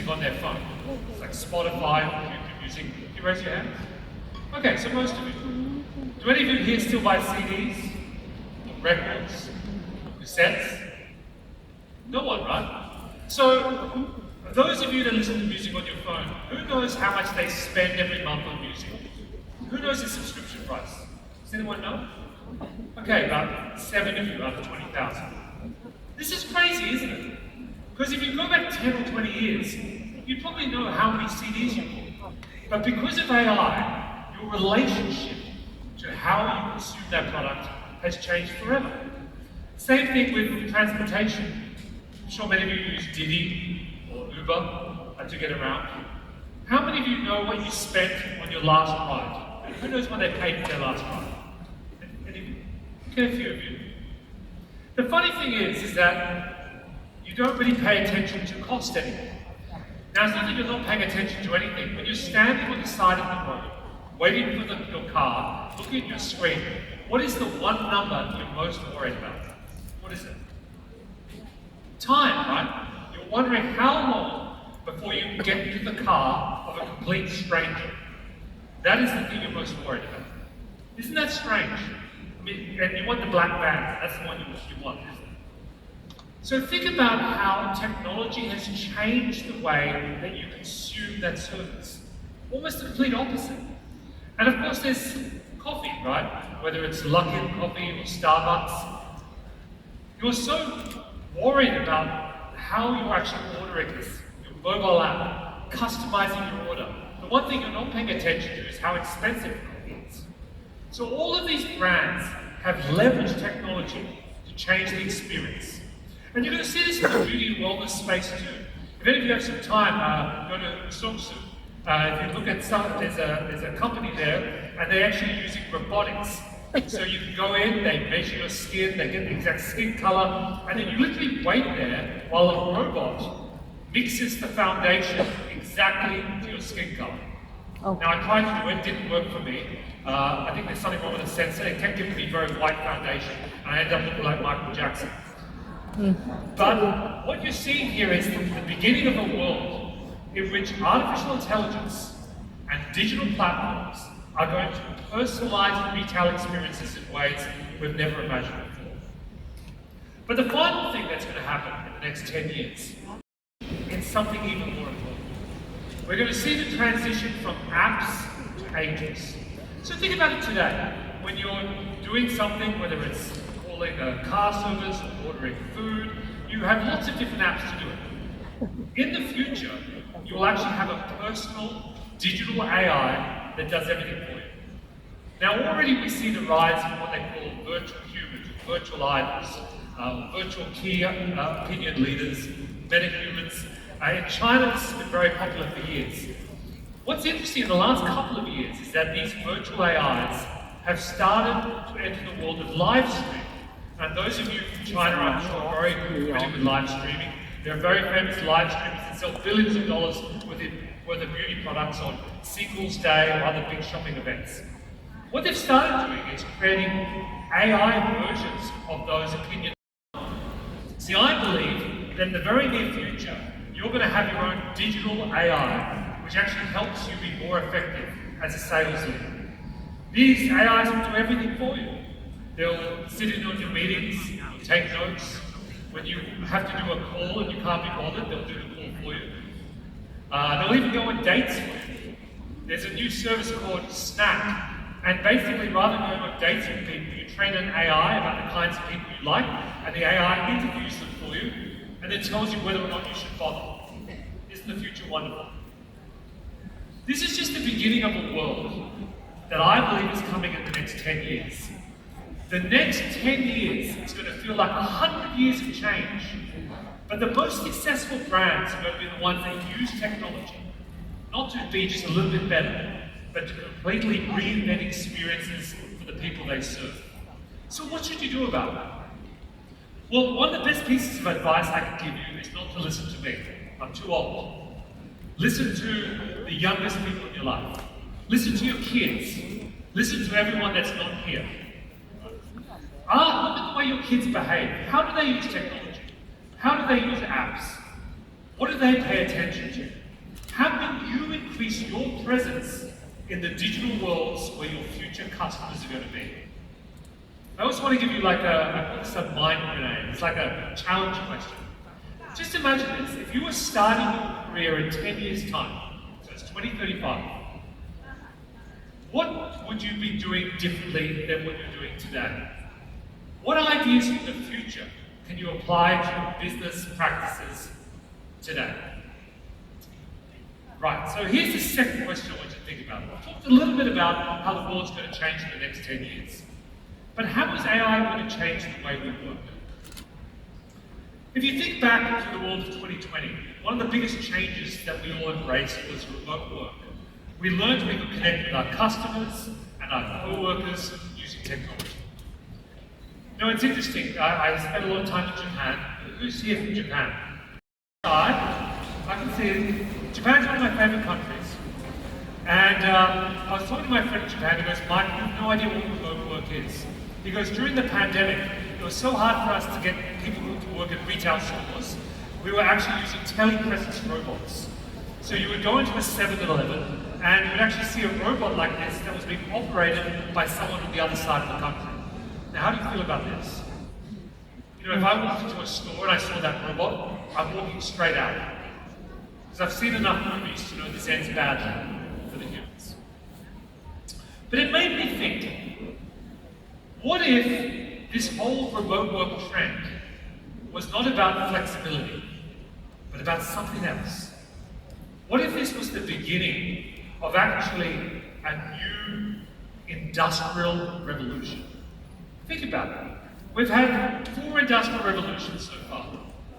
music on their phone. It's like Spotify or YouTube Music. Can you raise your hands? Okay, so most of you. Do any of you here still buy CDs? Or records? Cassettes? No one, right? So, those of you that listen to music on your phone, who knows how much they spend every month on music? Who knows the subscription price? Does anyone know? Okay, about 7 of you out of 20,000. This is crazy, isn't it? Because if you go back 10 or 20 years, you probably know how many CDs you bought. But because of AI, your relationship to how you consume that product has changed forever. Same thing with transportation. I'm sure many of you use Didi or Uber to get around. How many of you know what you spent on your last ride? And who knows what they paid for their last ride? Any of you? Okay, a few of you. The funny thing is that you don't really pay attention to cost anymore. Now, it's not that you're not paying attention to anything. When you're standing on the side of the road, waiting for your car, looking at your screen, what is the one number you're most worried about? What is it? Time, right? You're wondering how long before you can get into the car of a complete stranger. That is the thing you're most worried about. Isn't that strange? I mean, and you want the black van, that's the one you want, isn't it? So think about how technology has changed the way that you consume that service. Almost the complete opposite. And of course there's coffee, right? Whether it's Luckin Coffee or Starbucks. You're so worried about how you're actually ordering this, your mobile app, customizing your order. The one thing you're not paying attention to is how expensive coffee is. So all of these brands have leveraged technology to change the experience. And you're going to see this in the beauty and wellness space too. If any of you have some time, go to Songsu. If you look at some, there's a company there, and they're actually using robotics. So you can go in, they measure your skin, they get the exact skin color, and then you literally wait there while a robot mixes the foundation exactly to your skin color. Oh. Now I tried to do it, it didn't work for me. I think there's something wrong with the sensor. It kept giving me very white foundation, and I ended up looking like Michael Jackson. But what you're seeing here is the beginning of a world in which artificial intelligence and digital platforms are going to personalize retail experiences in ways we've never imagined before. But the final thing that's going to happen in the next 10 years is something even more important. We're going to see the transition from apps to agents. So think about it today. When you're doing something, whether it's calling a car service or ordering food, you have lots of different apps to do it. In the future, you will actually have a personal digital AI that does everything for you. Now already we see the rise of what they call virtual humans, virtual idols, virtual key opinion leaders, metahumans. In China this has been very popular for years. What's interesting in the last couple of years is that these virtual AIs have started to enter the world of live streaming. And those of you from China, I'm sure, are very familiar with live streaming. There are very famous live streamers that sell billions of dollars worth of beauty products on Singles Day or other big shopping events. What they've started doing is creating AI versions of those opinions. See, I believe that in the very near future, you're going to have your own digital AI, which actually helps you be more effective as a sales leader. These AIs will do everything for you. They'll sit in on your meetings, they'll take notes. When you have to do a call and you can't be bothered, they'll do the call for you. They'll even go on dates with you. There's a new service called Snack. And basically, rather than going on dates with people, you train an AI about the kinds of people you like, and the AI interviews them for you, and then tells you whether or not you should bother. Isn't the future wonderful? This is just the beginning of a world that I believe is coming in the next 10 years. The next 10 years is going to feel like 100 years of change. But the most successful brands are going to be the ones that use technology, not to be just a little bit better, but to completely reinvent experiences for the people they serve. So what should you do about that? Well, one of the best pieces of advice I can give you is not to listen to me. I'm too old. Listen to the youngest people in your life. Listen to your kids. Listen to everyone that's not here. Look at the way your kids behave. How do they use technology? How do they use apps? What do they pay attention to? How can you increase your presence in the digital worlds where your future customers are going to be? I also want to give you like a mind grenade. It's like a challenge question. Just imagine this, if you were starting your career in 10 years' time, so it's 2035, what would you be doing differently than what you're doing today? What ideas for the future can you apply to your business practices today? Right, so here's the second question I want you to think about. I've talked a little bit about how the world's going to change in the next 10 years. But how is AI going to change the way we work? If you think back to the world of 2020, one of the biggest changes that we all embraced was remote work. We learned we could connect with our customers and our co-workers using technology. You know, it's interesting, I spent a lot of time in Japan. Who's here from Japan? I can see Japan's one of my favorite countries. And I was talking to my friend in Japan, he goes, Mike, you have no idea what remote work is. He goes, during the pandemic, it was so hard for us to get people to work at retail stores. We were actually using telepresence robots. So you would go into a 7-Eleven and you would actually see a robot like this that was being operated by someone on the other side of the country. Now, how do you feel about this? You know, if I walked into a store and I saw that robot, I'm walking straight out. Because I've seen enough movies to know this ends badly for the humans. But it made me think, what if this whole remote work trend was not about flexibility, but about something else? What if this was the beginning of actually a new industrial revolution? Think about it. We've had 4 industrial revolutions so far.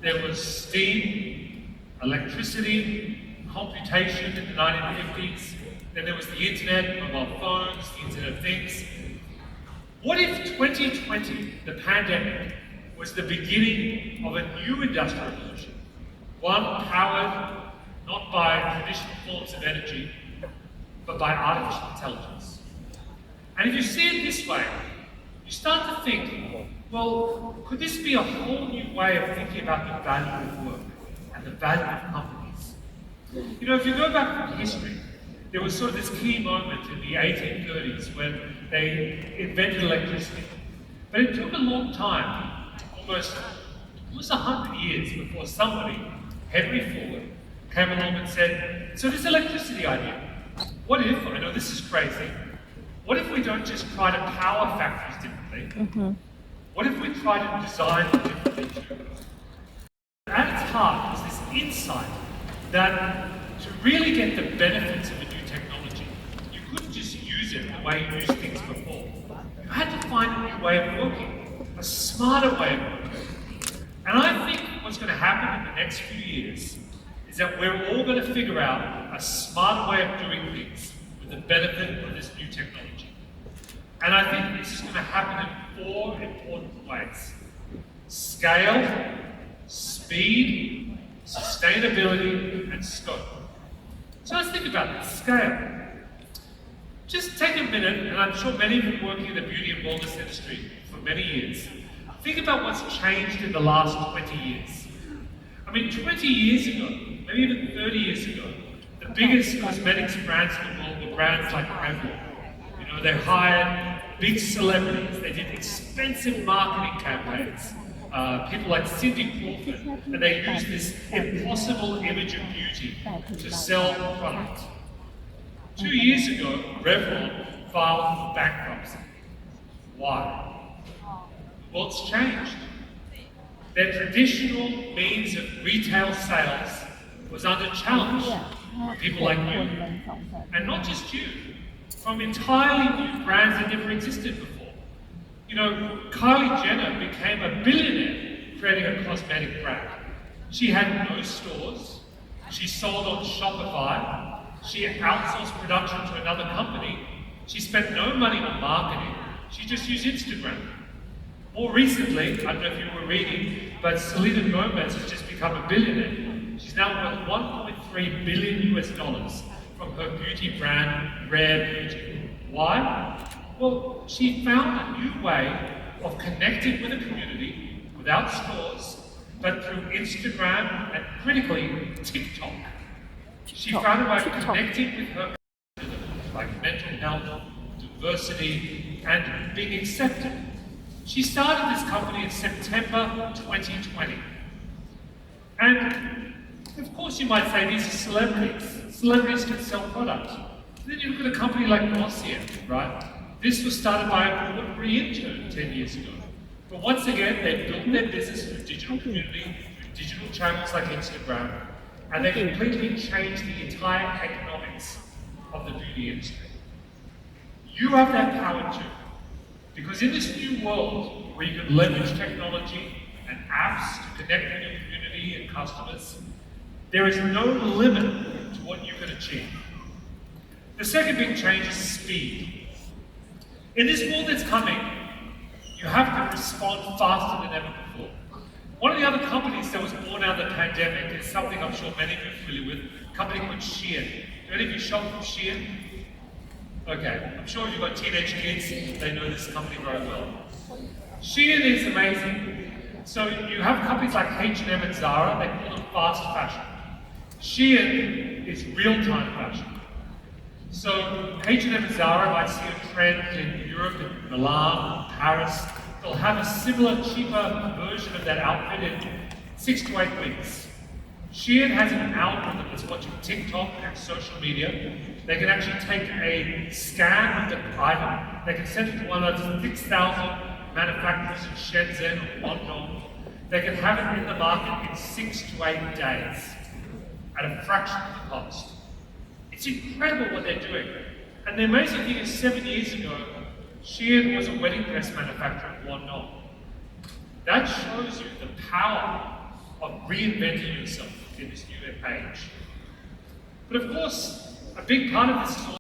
There was steam, electricity, computation in the 1950s, then there was the internet, mobile phones, the Internet of Things. What if 2020, the pandemic, was the beginning of a new industrial revolution? One powered not by traditional forms of energy, but by artificial intelligence. And if you see it this way, you start to think, well, could this be a whole new way of thinking about the value of work and the value of companies? You know, if you go back through history, there was sort of this key moment in the 1830s when they invented electricity. But it took a long time, almost 100 years before somebody, Henry Ford, came along and said, so this electricity idea, what if, I know this is crazy, what if we don't just try to power factories differently? What if we try to design them differently too? At its heart was this insight that to really get the benefits of a new technology, you couldn't just use it the way you used things before. You had to find a new way of working, a smarter way of working. And I think what's going to happen in the next few years is that we're all going to figure out a smarter way of doing things with the benefit of this new technology. And I think this is going to happen in 4 important ways: scale, speed, sustainability, and scope. So let's think about this, scale. Just take a minute, and I'm sure many of you working in the beauty and wellness industry for many years, think about what's changed in the last 20 years. I mean, 20 years ago, maybe even 30 years ago, the biggest cosmetics brands in the world were brands like Revlon. You know, they hired big celebrities, they did expensive marketing campaigns. People like Cindy Crawford, and they used this impossible image of beauty to sell product. 2 years ago, Revlon filed for bankruptcy. Why? The world's changed. Their traditional means of retail sales was under challenge from people like you. And not just you, from entirely new brands that never existed before. You know, Kylie Jenner became a billionaire creating a cosmetic brand. She had no stores, she sold on Shopify, she outsourced production to another company, she spent no money on marketing, she just used Instagram. More recently, I don't know if you were reading, but Selena Gomez has just become a billionaire. She's now worth $1.3 billion US from her beauty brand, Rare Beauty. Why? Well, she found a new way of connecting with a community without stores but through Instagram and critically TikTok. She found a way of connecting with her like mental health, diversity, and being accepted. She started this company in September 2020. And of course you might say these are celebrities. Celebrities can sell products. Then you look at a company like Walsh, right? This was started by an ordinary intern 10 years ago. But once again, they've built their business through digital community, through digital channels like Instagram, and they completely changed the entire economics of the beauty industry. You have that power too. Because in this new world, where you can leverage technology and apps to connect with your community and customers, there is no limit to what you can achieve. The second big change is speed. In this world that's coming, you have to respond faster than ever before. One of the other companies that was born out of the pandemic is something I'm sure many of you are familiar with, a company called Shein. Do any of you shop from Shein? Okay, I'm sure if you've got teenage kids, they know this company very well. Shein is amazing. So you have companies like H&M and Zara, they call them fast fashion. Shein is real-time fashion. So H&M and Zara might see a trend in Europe, in Milan, Paris. They'll have a similar, cheaper version of that outfit in 6 to 8 weeks. Shein has an algorithm that's watching TikTok and social media. They can actually take a scan of the item. They can send it to one of those 6,000 manufacturers in Shenzhen or Guangdong. They can have it in the market in 6 to 8 days at a fraction of the cost. It's incredible what they're doing. And the amazing thing is 7 years ago, Shein was a wedding dress manufacturer in Guangdong. That shows you the power of reinventing yourself in this new age. But of course, a big part of this is